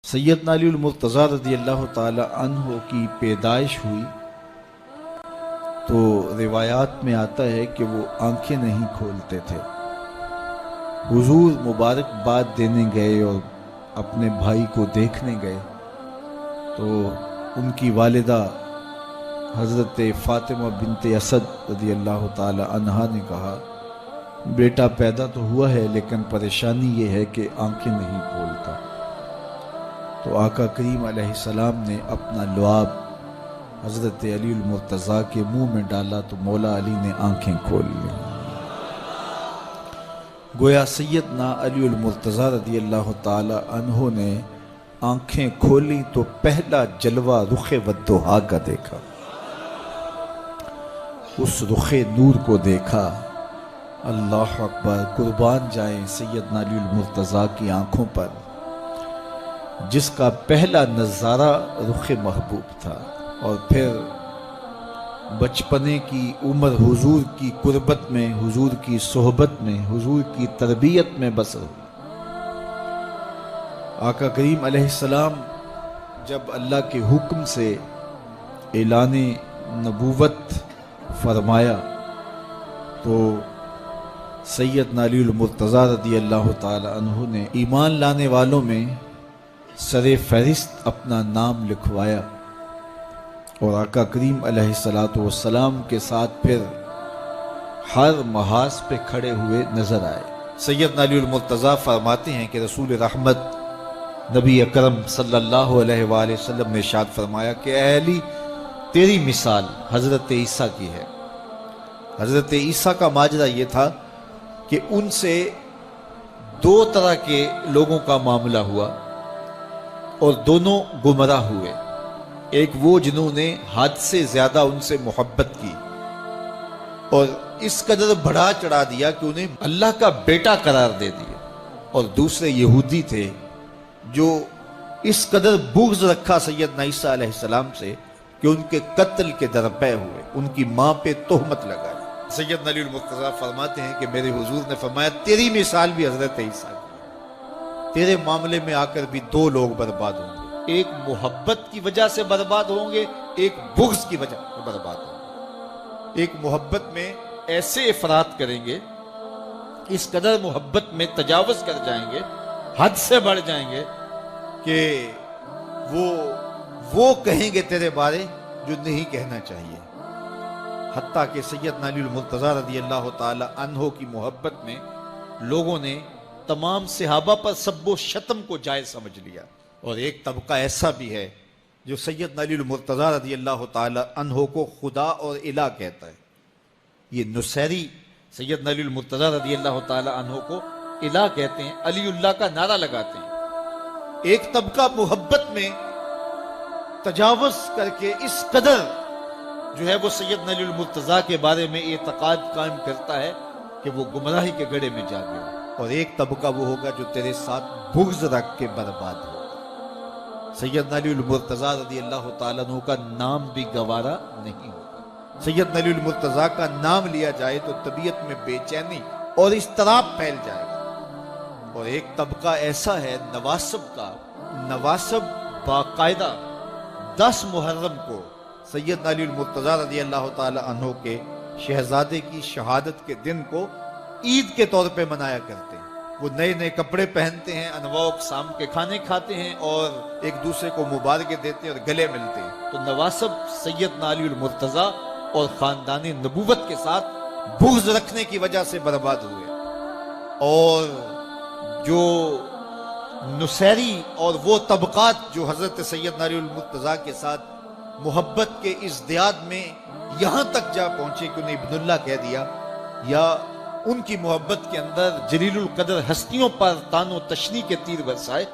سیدنا علی المرتضیٰ رضی اللہ تعالی عنہ کی پیدائش ہوئی تو روایات میں آتا ہے کہ وہ آنکھیں نہیں کھولتے تھے۔ حضور مبارکباد دینے گئے اور اپنے بھائی کو دیکھنے گئے تو ان کی والدہ حضرت فاطمہ بنت اسد رضی اللہ تعالی عنہا نے کہا، بیٹا پیدا تو ہوا ہے لیکن پریشانی یہ ہے کہ آنکھیں نہیں کھولتا۔ تو آقا کریم علیہ السلام نے اپنا لعاب حضرت علی المرتضیٰ کے منہ میں ڈالا تو مولا علی نے آنکھیں کھول لی۔ گویا سیدنا علی المرتضیٰ رضی اللہ تعالی عنہ نے آنکھیں کھولی تو پہلا جلوہ رخ والضحیٰ کا دیکھا، اس رخ نور کو دیکھا۔ اللہ اکبر، قربان جائیں سیدنا علی المرتضیٰ کی آنکھوں پر، جس کا پہلا نظارہ رخ محبوب تھا، اور پھر بچپنے کی عمر حضور کی قربت میں، حضور کی صحبت میں، حضور کی تربیت میں بسر ہوئی۔ آقا کریم علیہ السلام جب اللہ کے حکم سے اعلان نبوت فرمایا تو سیدنا علی المرتضیٰ رضی اللہ تعالی عنہ نے ایمان لانے والوں میں سر فہرست اپنا نام لکھوایا، اور آقا کریم علیہ السلام کے ساتھ پھر ہر محاذ پہ کھڑے ہوئے نظر آئے۔ سیدنا علی المرتضیٰ فرماتے ہیں کہ رسول رحمت نبی اکرم صلی اللہ علیہ وآلہ وسلم نے ارشاد فرمایا کہ اے علی، تیری مثال حضرت عیسیٰ کی ہے۔ حضرت عیسیٰ کا ماجرا یہ تھا کہ ان سے دو طرح کے لوگوں کا معاملہ ہوا اور دونوں گمراہ ہوئے۔ ایک وہ جنہوں نے حد سے زیادہ ان سے محبت کی اور اس قدر بڑھا چڑھا دیا کہ انہیں اللہ کا بیٹا قرار دے دیا، اور دوسرے یہودی تھے جو اس قدر بغض رکھا سیدنا عیسیٰ علیہ السلام سے کہ ان کے قتل کے درپے ہوئے، ان کی ماں پہ تہمت لگائی۔ سیدنا علی المرتضیٰ فرماتے ہیں کہ میرے حضور نے فرمایا تیری مثال بھی حضرت عیسیٰ کی، تیرے معاملے میں آ کر بھی دو لوگ برباد ہوں گے، ایک محبت کی وجہ سے برباد ہوں گے، ایک بغض کی وجہ سے برباد ہوں گے۔ ایک محبت میں ایسے افراط کریں گے، اس قدر محبت میں تجاوز کر جائیں گے، حد سے بڑھ جائیں گے کہ وہ کہیں گے تیرے بارے جو نہیں کہنا چاہیے۔ حتیٰ کہ سیدنا علی المرتضیٰ رضی اللہ تعالی عنہ کی محبت میں لوگوں نے تمام صحابہ پر سب و شتم کو جائز سمجھ لیا، اور ایک طبقہ ایسا بھی ہے جو سیدنا علی المرتضیٰ رضی اللہ تعالی عنہ کو خدا اور الہ کہتا ہے۔ یہ نصیری سیدنا علی المرتضیٰ رضی اللہ تعالی عنہ کو الہ کہتے ہیں، علی اللہ کا نعرہ لگاتے ہیں۔ ایک طبقہ محبت میں تجاوز کر کے اس قدر جو ہے وہ سیدنا علی المرتضیٰ کے بارے میں اعتقاد قائم کرتا ہے کہ وہ گمراہی کے گڑھے میں جا گیا، اور ایک طبقہ وہ ہوگا جو تیرے ساتھ بغض رکھ کے برباد ہوگا۔ سیدنا علی المرتضیٰ رضی اللہ تعالیٰ عنہ کا نام بھی گوارا نہیں ہوگا۔ سیدنا علی المرتضیٰ کا نام لیا جائے تو طبیعت میں بے چینی اور اضطراب پھیل جائے گا۔ اور ایک طبقہ ایسا ہے نواسب کا، نواسب باقاعدہ 10 محرم کو سیدنا علی المرتضیٰ رضی اللہ تعالی عنہ کے شہزادے کی شہادت کے دن کو عید کے طور پہ منایا کرتے ہیں۔ وہ نئے نئے کپڑے پہنتے ہیں، انواع اقسام کے کھانے کھاتے ہیں اور ایک دوسرے کو مبارکیں دیتے ہیں اور گلے ملتے ہیں۔ تو نواسب سیدنا علی المرتضیٰ اور خاندان نبوت کے ساتھ بغض رکھنے کی وجہ سے برباد ہوئے، اور جو نصیری اور وہ طبقات جو حضرت سیدنا علی المرتضیٰ کے ساتھ محبت کے ازدیاد میں یہاں تک جا پہنچے کہ انہیں ابن اللہ کہہ دیا، یا ان کی محبت کے اندر جلیل القدر ہستیوں پر تان و تشنیع کے تیر برسائے،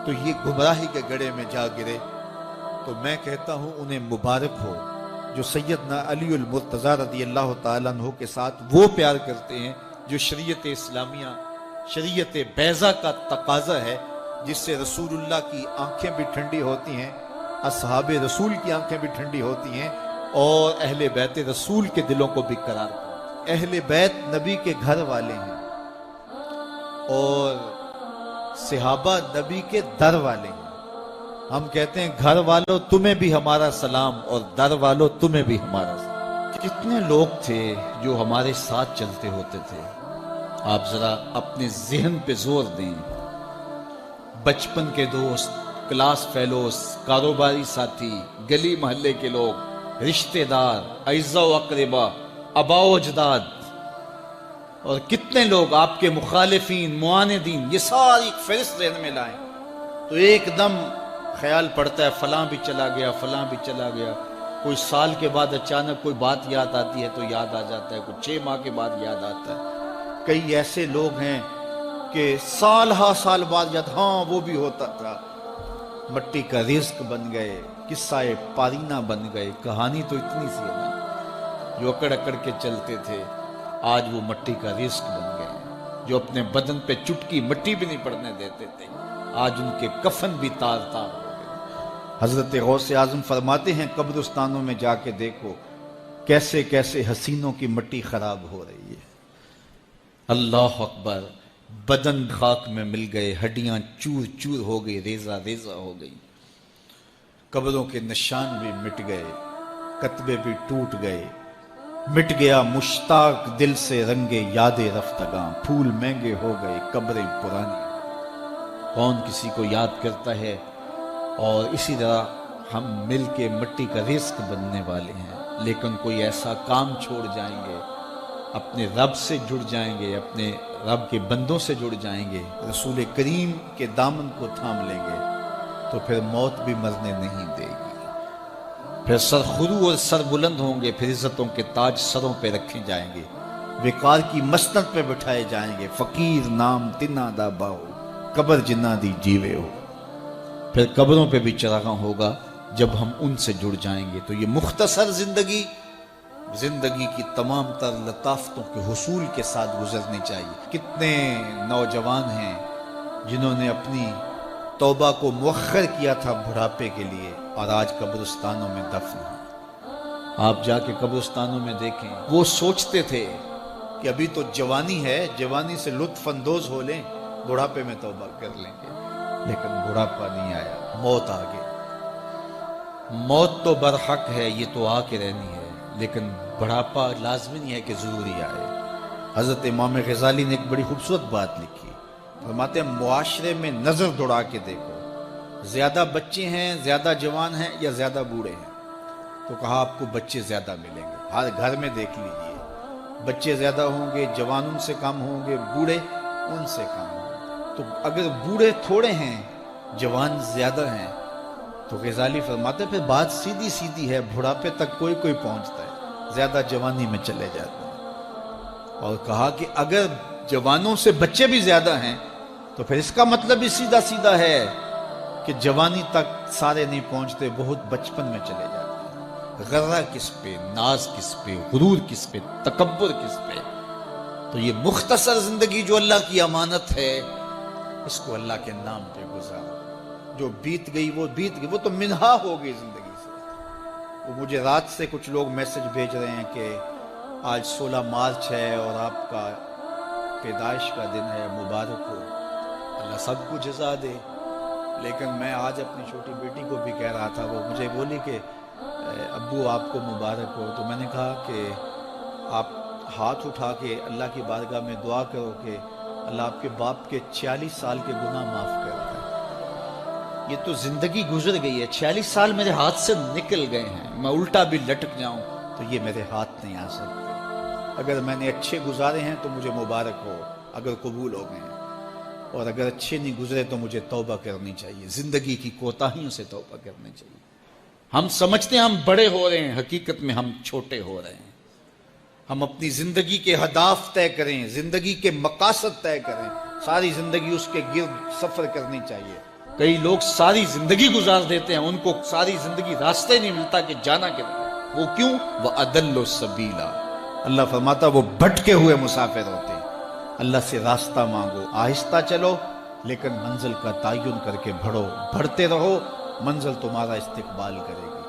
تو یہ گمراہی کے گڑھے میں جا گرے۔ تو میں کہتا ہوں انہیں مبارک ہو جو سیدنا علی المرتضیٰ رضی اللہ تعالیٰ عنہ کے ساتھ وہ پیار کرتے ہیں جو شریعت اسلامیہ، شریعت بیضا کا تقاضا ہے، جس سے رسول اللہ کی آنکھیں بھی ٹھنڈی ہوتی ہیں، اصحاب رسول کی آنکھیں بھی ٹھنڈی ہوتی ہیں، اور اہل بیت رسول کے دلوں کو بھی قرار پاتے ہیں۔ اہل بیت نبی کے گھر والے ہیں، اور صحابہ نبی کے در والے ہیں، ہم کہتے ہیں گھر والوں تمہیں بھی ہمارا سلام اور در والوں تمہیں بھی ہمارا سلام. کتنے لوگ تھے جو ہمارے ساتھ چلتے ہوتے تھے. آپ ذرا اپنے ذہن پہ زور دیں. بچپن کے دوست، کلاس فیلوز، کاروباری ساتھی، گلی محلے کے لوگ، رشتہ دار، اعزاء و اقربا، آباء و اجداد، اور کتنے لوگ آپ کے مخالفین، معاندین، یہ ساری ایک فہرست ذہن میں لائیں تو ایک دم خیال پڑتا ہے فلاں بھی چلا گیا، فلاں بھی چلا گیا. کوئی سال کے بعد اچانک کوئی بات یاد آتی ہے تو یاد آ جاتا ہے، کوئی 6 ماہ کے بعد یاد آتا ہے. کئی ایسے لوگ ہیں کہ سال ہا سال بعد یاد، ہاں وہ بھی ہوتا تھا. مٹی کا رزق بن گئے، قصہ پارینہ بن گئے. کہانی تو اتنی سی ہے نا، جو اکڑ اکڑ کے چلتے تھے آج وہ مٹی کا رزق بن گئے. جو اپنے بدن پہ چٹکی مٹی بھی نہیں پڑنے دیتے تھے آج ان کے کفن بھی تار تار ہو گئے. حضرت غوث اعظم فرماتے ہیں قبرستانوں میں جا کے دیکھو کیسے کیسے حسینوں کی مٹی خراب ہو رہی ہے. اللہ اکبر. بدن خاک میں مل گئے، ہڈیاں چور چور ہو گئی، ریزہ ریزہ ہو گئی. قبروں کے نشان بھی مٹ گئے، کتبے بھی ٹوٹ گئے. مٹ گیا مشتاق دل سے رنگے یاد رفتگاں. پھول مہنگے ہو گئے، قبریں پرانی. کون کسی کو یاد کرتا ہے؟ اور اسی طرح ہم مل کے مٹی کا رزق بننے والے ہیں، لیکن کوئی ایسا کام چھوڑ جائیں گے، اپنے رب سے جڑ جائیں گے، اپنے رب کے بندوں سے جڑ جائیں گے، رسول کریم کے دامن کو تھام لیں گے تو پھر موت بھی مرنے نہیں دے گی. پھر سر خرو اور سر بلند ہوں گے، پھر عزتوں کے تاج سروں پہ رکھے جائیں گے، وقار کی مسند پہ بٹھائے جائیں گے. فقیر نام تنا دا باؤ، قبر جنہ دی جیوے ہو. پھر قبروں پہ بھی چراغاں ہوگا جب ہم ان سے جڑ جائیں گے. تو یہ مختصر زندگی کی تمام تر لطافتوں کے حصول کے ساتھ گزرنی چاہیے. کتنے نوجوان ہیں جنہوں نے اپنی توبہ کو مؤخر کیا تھا بڑھاپے کے لیے اور آج قبرستانوں میں دفن ہیں. آپ جا کے قبرستانوں میں دیکھیں، وہ سوچتے تھے کہ ابھی تو جوانی ہے، جوانی سے لطف اندوز ہو لیں، بڑھاپے میں توبہ کر لیں گے. لیکن بڑھاپا نہیں آیا، موت آ گئی. موت تو برحق ہے، یہ تو آ کے رہنی ہے، لیکن بڑھاپا لازمی نہیں ہے کہ ضروری آئے. حضرت امام غزالی نے ایک بڑی خوبصورت بات لکھی. فرماتے ہیں معاشرے میں نظر دوڑا کے دیکھو، زیادہ بچے ہیں، زیادہ جوان ہیں یا زیادہ بوڑھے ہیں؟ تو کہا آپ کو بچے زیادہ ملیں گے. ہر گھر میں دیکھ لیجئے، بچے زیادہ ہوں گے، جوان ان سے کم ہوں گے، بوڑھے ان سے کم ہوں گے. تو اگر بوڑھے تھوڑے ہیں، جوان زیادہ ہیں، تو غزالی فرماتے ہیں پھر بات سیدھی سیدھی ہے، بڑھاپے تک کوئی کوئی پہنچتا ہے، زیادہ جوانی میں چلے جاتے ہیں. اور کہا کہ اگر جوانوں سے بچے بھی زیادہ ہیں تو پھر اس کا مطلب بھی سیدھا سیدھا ہے کہ جوانی تک سارے نہیں پہنچتے، بہت بچپن میں چلے جاتے ہیں. غرہ کس پہ، ناز کس پہ، غرور کس پہ، تکبر کس پہ؟ تو یہ مختصر زندگی جو اللہ کی امانت ہے، اس کو اللہ کے نام پہ گزارو. جو بیت گئی وہ بیت گئی، وہ تو منہا ہو گئی زندگی سے. وہ مجھے رات سے کچھ لوگ میسج بھیج رہے ہیں کہ آج 16 مارچ ہے اور آپ کا پیدائش کا دن ہے، مبارک ہو. اللہ سب کو جزا دے. لیکن میں آج اپنی چھوٹی بیٹی کو بھی کہہ رہا تھا، وہ مجھے بولی کہ ابو آپ کو مبارک ہو. تو میں نے کہا کہ آپ ہاتھ اٹھا کے اللہ کی بارگاہ میں دعا کرو کہ اللہ آپ کے باپ کے 46 سال کے گناہ معاف کر دے. یہ تو زندگی گزر گئی ہے، 46 سال میرے ہاتھ سے نکل گئے ہیں. میں الٹا بھی لٹک جاؤں تو یہ میرے ہاتھ نہیں آ سکتے. اگر میں نے اچھے گزارے ہیں تو مجھے مبارک ہو اگر قبول ہو گئے ہیں، اور اگر اچھے نہیں گزرے تو مجھے توبہ کرنی چاہیے. زندگی کی کوتاہیوں سے توبہ کرنی چاہیے. ہم سمجھتے ہیں ہم بڑے ہو رہے ہیں، حقیقت میں ہم چھوٹے ہو رہے ہیں. ہم اپنی زندگی کے اہداف طے کریں، زندگی کے مقاصد طے کریں. ساری زندگی اس کے گرد سفر کرنی چاہیے. کئی لوگ ساری زندگی گزار دیتے ہیں، ان کو ساری زندگی راستے نہیں ملتا کہ جانا کدھر. وہ کیوں؟ وَأَضَلُّ السَّبِيلَ. اللہ فرماتا وہ بھٹکے ہوئے مسافر ہوتے ہیں. اللہ سے راستہ مانگو، آہستہ چلو لیکن منزل کا تعین کر کے بڑھو. بڑھتے رہو، منزل تمہارا استقبال کرے گی.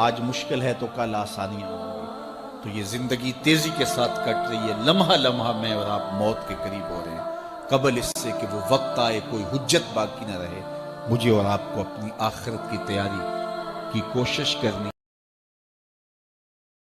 آج مشکل ہے تو کل آسانیاں ہوں گی. تو یہ زندگی تیزی کے ساتھ کٹ رہی ہے. لمحہ لمحہ میں اور آپ موت کے قریب ہو رہے ہیں. قبل اس سے کہ وہ وقت آئے کوئی حجت باقی نہ رہے. مجھے اور آپ کو اپنی آخرت کی تیاری کی کوشش کرنی